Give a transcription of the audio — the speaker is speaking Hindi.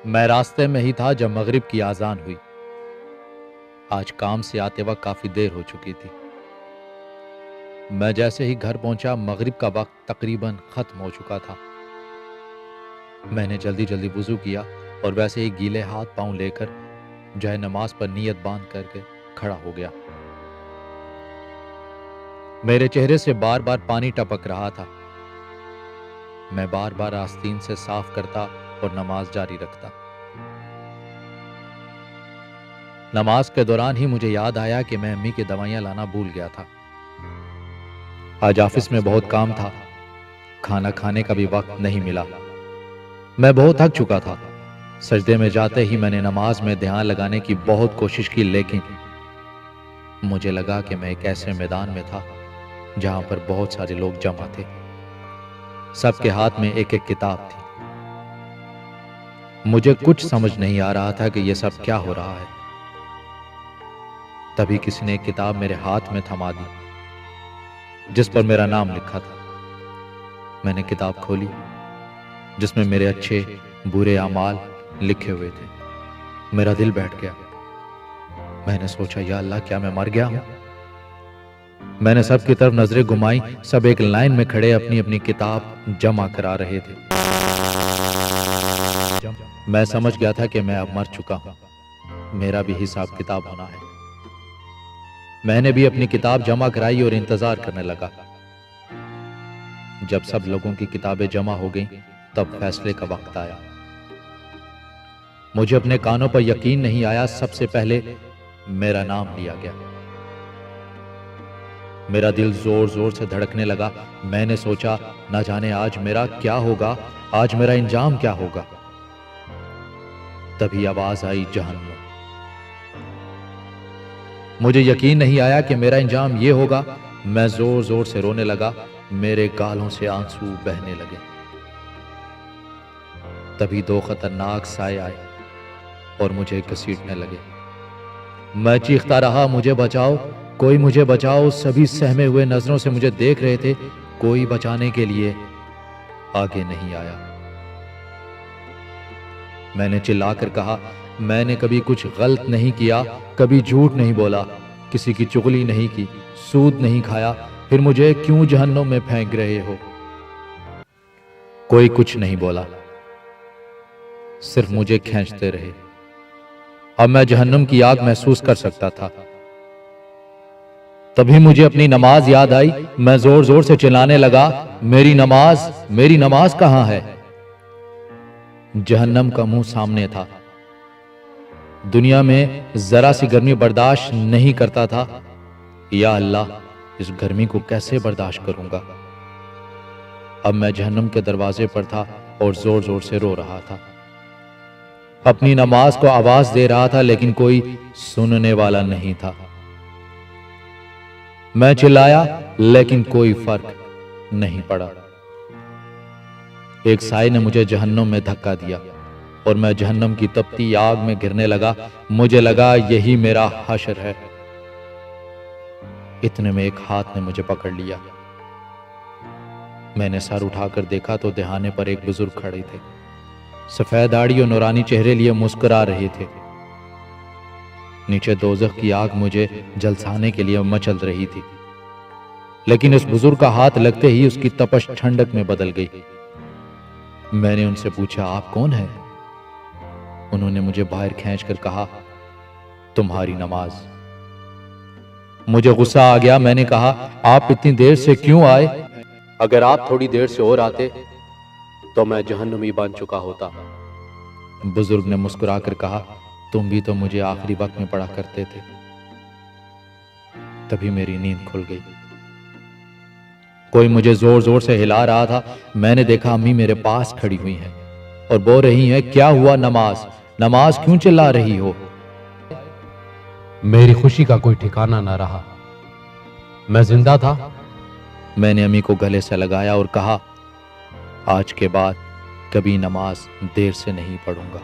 मैं रास्ते में ही था जब मगरिब की आजान हुई। आज काम से आते वक्त काफी देर हो चुकी थी। मैं जैसे ही घर पहुंचा मगरिब का वक्त तकरीबन खत्म हो चुका था। मैंने जल्दी जल्दी वुजू किया और वैसे ही गीले हाथ पांव लेकर जो है नमाज पर नियत बांध करके खड़ा हो गया। मेरे चेहरे से बार बार पानी टपक रहा था। मैं बार बार आस्तीन से साफ करता और नमाज जारी रखता। नमाज के दौरान ही मुझे याद आया कि मैं अम्मी की दवाइयां लाना भूल गया था। आज ऑफिस में बहुत काम था, खाना खाने का भी वक्त नहीं मिला। मैं बहुत थक चुका था। सजदे में जाते ही मैंने नमाज में ध्यान लगाने की बहुत कोशिश की, लेकिन मुझे लगा कि मैं एक ऐसे मैदान में था जहां पर बहुत सारे लोग जमा थे। सबके हाथ में एक एक किताब थी। मुझे कुछ समझ नहीं आ रहा था कि यह सब क्या हो रहा है। तभी किसी ने एक किताब मेरे हाथ में थमा दी जिस पर मेरा नाम लिखा था। मैंने किताब खोली जिसमें मेरे अच्छे बुरे अमाल लिखे हुए थे। मेरा दिल बैठ गया। मैंने सोचा, या अल्लाह, क्या मैं मर गया हूं? मैंने सबकी तरफ नजरें घुमाई। सब एक लाइन में खड़े अपनी अपनी किताब जमा करा रहे थे। मैं समझ गया था कि मैं अब मर चुका हूं। मेरा भी हिसाब किताब होना है। मैंने भी अपनी किताब जमा कराई और इंतजार करने लगा। जब सब लोगों की किताबें जमा हो गईं, तब फैसले का वक्त आया। मुझे अपने कानों पर यकीन नहीं आया। सबसे पहले मेरा नाम लिया गया। मेरा दिल जोर जोर से धड़कने लगा। मैंने सोचा, ना जाने आज मेरा क्या होगा, आज मेरा इंजाम क्या होगा। तभी आवाज आई, जहन्नुम। मुझे यकीन नहीं आया कि मेरा इंजाम ये होगा। मैं जोर जोर से रोने लगा। मेरे गालों से आंसू बहने लगे। तभी दो खतरनाक साए आए और मुझे घसीटने लगे। मैं चीखता रहा, मुझे बचाओ, कोई मुझे बचाओ। सभी सहमे हुए नजरों से मुझे देख रहे थे। कोई बचाने के लिए आगे नहीं आया। मैंने चिल्लाकर कहा, मैंने कभी कुछ गलत नहीं किया, कभी झूठ नहीं बोला, किसी की चुगली नहीं की, सूद नहीं खाया, फिर मुझे क्यों जहन्नुम में फेंक रहे हो? कोई कुछ नहीं बोला, सिर्फ मुझे खींचते रहे। अब मैं जहन्नुम की आग महसूस कर सकता था। तभी मुझे अपनी नमाज याद आई। मैं जोर जोर से चिल्लाने लगा, मेरी नमाज कहां है? जहन्नम का मुंह सामने था। दुनिया में जरा सी गर्मी बर्दाश्त नहीं करता था। या अल्लाह, इस गर्मी को कैसे बर्दाश्त करूंगा? अब मैं जहन्नम के दरवाजे पर था और जोर जोर से रो रहा था। अपनी नमाज को आवाज दे रहा था, लेकिन कोई सुनने वाला नहीं था। मैं चिल्लाया, लेकिन कोई फर्क नहीं पड़ा। एक साए ने मुझे जहन्नुम में धक्का दिया और मैं जहन्नुम की तपती आग में गिरने लगा। मुझे लगा यही मेरा हश्र है। इतने में एक हाथ ने मुझे पकड़ लिया। मैंने सर उठाकर देखा तो दहाने पर एक बुजुर्ग खड़े थे। सफेद दाढ़ी और नूरानी चेहरे लिए मुस्कुरा रहे थे। नीचे दोज़ख की आग मुझे झलसाने के लिए मचल रही थी, लेकिन उस बुजुर्ग का हाथ लगते ही उसकी तपश ठंडक में बदल गई। मैंने उनसे पूछा, आप कौन हैं? उन्होंने मुझे बाहर खींचकर कहा, तुम्हारी नमाज। मुझे गुस्सा आ गया। मैंने कहा, आप इतनी देर से क्यों आए? अगर आप थोड़ी देर से और आते तो मैं जहन्नुमी बन चुका होता। बुजुर्ग ने मुस्कुराकर कहा, तुम भी तो मुझे आखिरी वक्त में पढ़ा करते थे। तभी मेरी नींद खुल गई। कोई मुझे जोर जोर से हिला रहा था। मैंने देखा अम्मी मेरे पास खड़ी हुई हैं और बोल रही हैं, क्या हुआ? नमाज क्यों चिल्ला रही हो? मेरी खुशी का कोई ठिकाना न रहा। मैं जिंदा था। मैंने अम्मी को गले से लगाया और कहा, आज के बाद कभी नमाज देर से नहीं पढ़ूंगा।